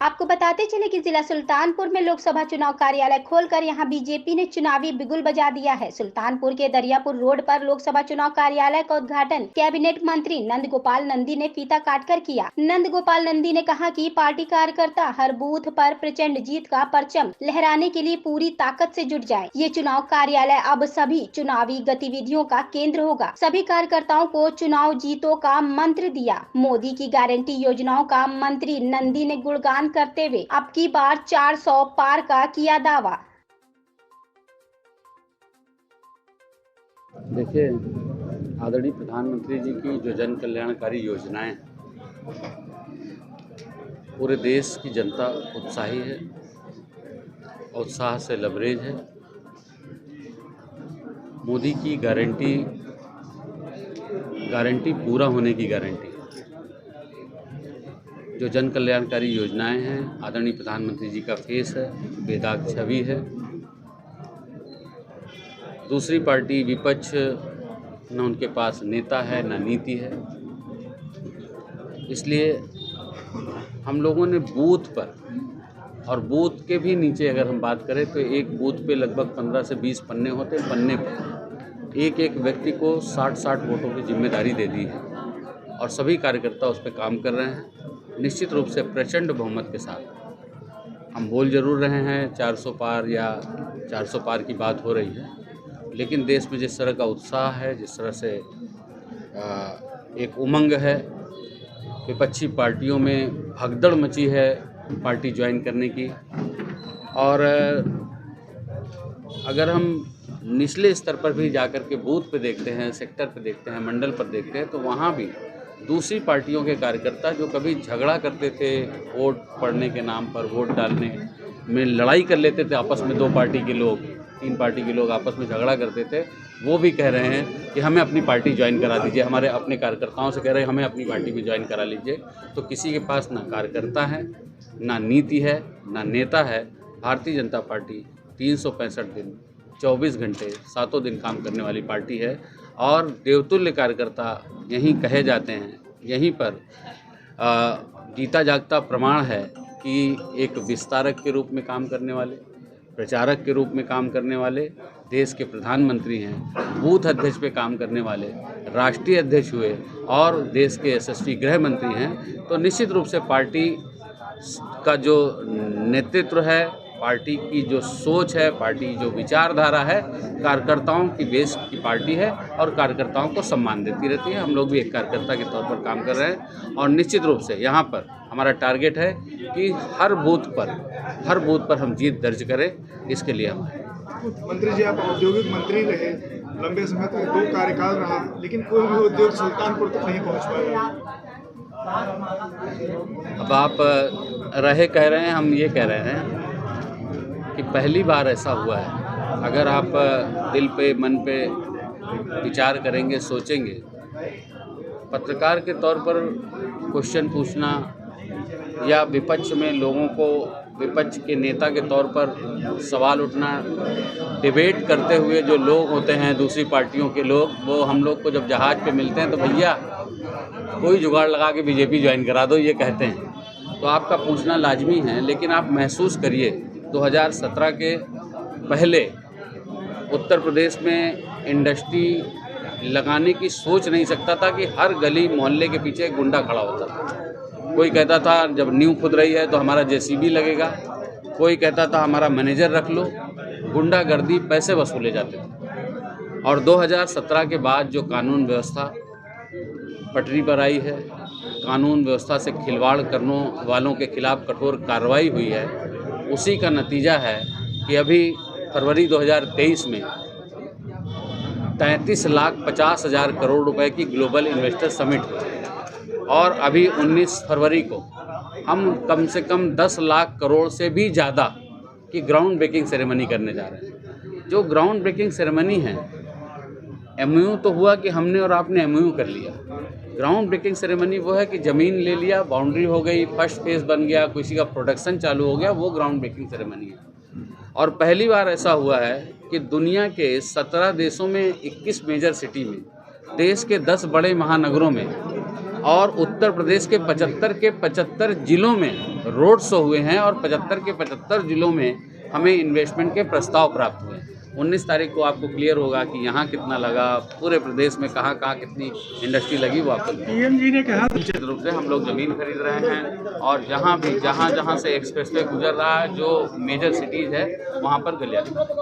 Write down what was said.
आपको बताते चले कि जिला सुल्तानपुर में लोकसभा चुनाव कार्यालय खोलकर यहां बीजेपी ने चुनावी बिगुल बजा दिया है। सुल्तानपुर के दरियापुर रोड पर लोकसभा चुनाव कार्यालय का उद्घाटन कैबिनेट मंत्री नंद गोपाल नंदी ने फीता काटकर किया। नंद गोपाल नंदी ने कहा कि पार्टी कार्यकर्ता हर बूथ पर प्रचंड जीत का परचम लहराने के लिए पूरी ताकत से जुट जाए। ये चुनाव कार्यालय अब सभी चुनावी गतिविधियों का केंद्र होगा। सभी कार्यकर्ताओं को चुनाव जीतों का मंत्र दिया। मोदी की गारंटी योजनाओं का मंत्री नंदी ने गुणगान करते हुए अब की बार 400 पार का किया दावा। देखिए, आदरणीय प्रधानमंत्री जी की जो जन कल्याणकारी योजनाएं पूरे देश की जनता उत्साही है, उत्साह से लबरेज है। मोदी की गारंटी पूरा होने की गारंटी। जो जन कल्याणकारी योजनाएं हैं, आदरणीय प्रधानमंत्री जी का फेस है, बेदाग छवि है। दूसरी पार्टी विपक्ष न उनके पास नेता है न नीति है। इसलिए हम लोगों ने बूथ पर और बूथ के भी नीचे अगर हम बात करें तो एक बूथ पे लगभग 15 से 20 पन्ने होते हैं। पन्ने पर एक एक व्यक्ति को 60-60 वोटों की जिम्मेदारी दे दी है और सभी कार्यकर्ता उस पर काम कर रहे हैं। निश्चित रूप से प्रचंड बहुमत के साथ हम बोल जरूर रहे हैं 400 पार या 400 पार की बात हो रही है, लेकिन देश में जिस तरह का उत्साह है, जिस तरह से एक उमंग है, विपक्षी पार्टियों में भगदड़ मची है पार्टी ज्वाइन करने की। और अगर हम निचले स्तर पर भी जाकर के बूथ पे देखते हैं, सेक्टर पे देखते हैं, मंडल पर देखते हैं, तो वहाँ भी दूसरी पार्टियों के कार्यकर्ता जो कभी झगड़ा करते थे वोट पड़ने के नाम पर, वोट डालने में लड़ाई कर लेते थे आपस में, 2 पार्टी के लोग, 3 पार्टी के लोग आपस में झगड़ा करते थे, वो भी कह रहे हैं कि हमें अपनी पार्टी ज्वाइन करा दीजिए। हमारे अपने कार्यकर्ताओं से कह रहे हैं हमें अपनी पार्टी में ज्वाइन करा लीजिए। तो किसी के पास ना कार्यकर्ता है, ना नीति है, ना नेता है। भारतीय जनता पार्टी 365 दिन 24 घंटे 7 दिन काम करने वाली पार्टी है और देवतुल्य कार्यकर्ता यहीं कहे जाते हैं। यहीं पर जीता जागता प्रमाण है कि एक विस्तारक के रूप में काम करने वाले, प्रचारक के रूप में काम करने वाले देश के प्रधानमंत्री हैं, बूथ अध्यक्ष पे काम करने वाले राष्ट्रीय अध्यक्ष हुए और देश के यशस्वी गृह मंत्री हैं। तो निश्चित रूप से पार्टी का जो नेतृत्व है, पार्टी की जो सोच है, पार्टी की जो विचारधारा है, कार्यकर्ताओं की बेस की पार्टी है और कार्यकर्ताओं को सम्मान देती रहती है। हम लोग भी एक कार्यकर्ता के तौर पर काम कर रहे हैं और निश्चित रूप से यहाँ पर हमारा टारगेट है कि हर बूथ पर हम जीत दर्ज करें। इसके लिए हम मंत्री जी, आप औद्योगिक मंत्री रहे, लंबे समय तक 2 कार्यकाल रहा, लेकिन कोई भी उद्योग सुल्तानपुर तक नहीं पहुँच पाया। अब आप रहे कह रहे हैं, हम ये कह रहे हैं कि पहली बार ऐसा हुआ है। अगर आप दिल पे, मन पे विचार करेंगे, सोचेंगे, पत्रकार के तौर पर क्वेश्चन पूछना या विपक्ष में लोगों को, विपक्ष के नेता के तौर पर सवाल उठना, डिबेट करते हुए जो लोग होते हैं दूसरी पार्टियों के लोग, वो हम लोग को जब जहाज़ पे मिलते हैं तो भैया कोई जुगाड़ लगा के बीजेपी ज्वाइन करा दो, ये कहते हैं। तो आपका पूछना लाजमी है, लेकिन आप महसूस करिए 2017 के पहले उत्तर प्रदेश में इंडस्ट्री लगाने की सोच नहीं सकता था कि हर गली मोहल्ले के पीछे एक गुंडा खड़ा होता था। कोई कहता था जब नींव खुद रही है तो हमारा जेसीबी लगेगा, कोई कहता था हमारा मैनेजर रख लो। गुंडागर्दी, पैसे वसूले जाते थे। और 2017 के बाद जो कानून व्यवस्था पटरी पर आई है, कानून व्यवस्था से खिलवाड़ करने वालों के खिलाफ कठोर कार्रवाई हुई है, उसी का नतीजा है कि अभी फरवरी 2023 में 33,50,000 करोड़ रुपए की ग्लोबल इन्वेस्टर समिट हुई और अभी 19 फरवरी को हम कम से कम 10 लाख करोड़ से भी ज़्यादा की ग्राउंड ब्रेकिंग सेरेमनी करने जा रहे हैं। जो ग्राउंड ब्रेकिंग सेरेमनी है, एमओयू तो हुआ कि हमने और आपने एमओयू कर लिया। ग्राउंड ब्रेकिंग सेरेमनी वो है कि ज़मीन ले लिया, बाउंड्री हो गई, फर्स्ट फेज़ बन गया, किसी का प्रोडक्शन चालू हो गया, वो ग्राउंड ब्रेकिंग सेरेमनी है। और पहली बार ऐसा हुआ है कि दुनिया के 17 देशों में 21 मेजर सिटी में, देश के 10 बड़े महानगरों में और उत्तर प्रदेश के 75 जिलों में रोड शो हुए हैं और 75 जिलों में हमें इन्वेस्टमेंट के प्रस्ताव प्राप्त हुए हैं। 19 तारीख को आपको क्लियर होगा कि यहाँ कितना लगा, पूरे प्रदेश में कहाँ कहाँ कितनी इंडस्ट्री लगी, वो आपको पीएम जी ने कहा निश्चित रूप से हम लोग ज़मीन खरीद रहे हैं और जहाँ से एक्सप्रेसवे गुजर रहा है, जो मेजर सिटीज़ है वहाँ पर गलियारे